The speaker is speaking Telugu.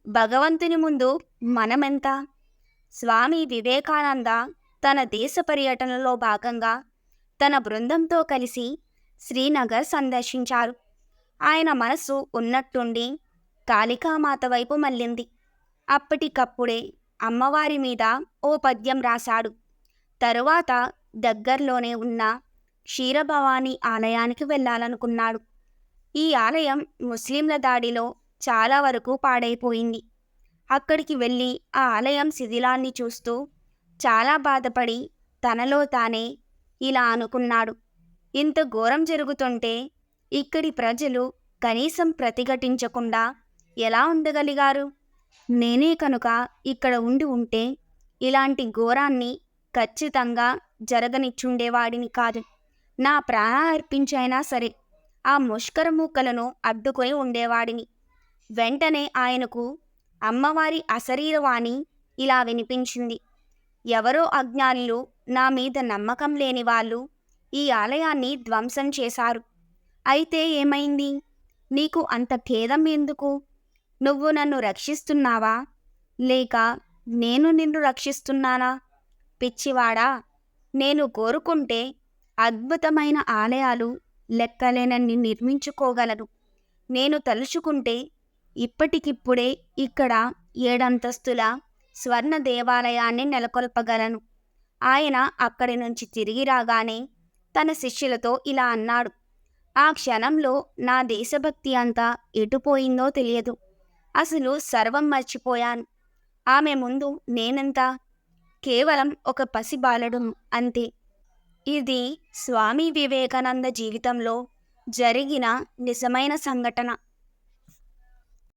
భగవంతుని ముందు మనమెంత? స్వామి వివేకానంద తన దేశ పర్యటనలో భాగంగా తన బృందంతో కలిసి శ్రీనగర్ సందర్శించారు. ఆయన మనసు ఉన్నట్టుండి కాళికామాత వైపు మళ్ళింది. అప్పటికప్పుడే అమ్మవారి మీద ఓ పద్యం రాశాడు. తరువాత దగ్గర్లోనే ఉన్న క్షీరభవాని ఆలయానికి వెళ్ళాలనుకున్నాడు. ఈ ఆలయం ముస్లింల దాడిలో చాలా వరకు పాడైపోయింది. అక్కడికి వెళ్ళి ఆ ఆలయం శిథిలాన్ని చూస్తూ చాలా బాధపడి తనలో తానే ఇలా అనుకున్నాడు. ఇంత ఘోరం జరుగుతుంటే ఇక్కడి ప్రజలు కనీసం ప్రతిఘటించకుండా ఎలా ఉండగలిగారు? నేనే కనుక ఇక్కడ ఉండి ఉంటే ఇలాంటి ఘోరాన్ని ఖచ్చితంగా జరగనిచ్చుండేవాడిని కాదు. నా ప్రాణాలు అర్పించైనా సరే ఆ ముష్కర మూకలను అడ్డుకొని ఉండేవాడిని. వెంటనే ఆయనకు అమ్మవారి అశరీరవాణి ఇలా వినిపించింది. ఎవరో అజ్ఞానులు, నా మీద నమ్మకం లేని వాళ్ళు ఈ ఆలయాన్ని ధ్వంసం చేశారు. అయితే ఏమైంది? నీకు అంత ఖేదం ఎందుకు? నువ్వు నన్ను రక్షిస్తున్నావా, లేక నేను నిన్ను రక్షిస్తున్నానా? పిచ్చివాడా, నేను కోరుకుంటే అద్భుతమైన ఆలయాలు లెక్కలేనన్ని నిర్మించుకోగలను. నేను తలుచుకుంటే ఇప్పటికిప్పుడే ఇక్కడ 7 అంతస్తుల స్వర్ణ దేవాలయాన్ని నెలకొల్పగలను. ఆయన అక్కడి నుంచి తిరిగి రాగానే తన శిష్యులతో ఇలా అన్నాడు. ఆ క్షణంలో నా దేశభక్తి అంతా ఎటుపోయిందో తెలియదు. అసలు సర్వం మర్చిపోయాను. ఆమె ముందు నేనెంత? కేవలం ఒక పసిబాలుడు అంతే. ఇది స్వామి వివేకానంద జీవితంలో జరిగిన నిజమైన సంఘటన.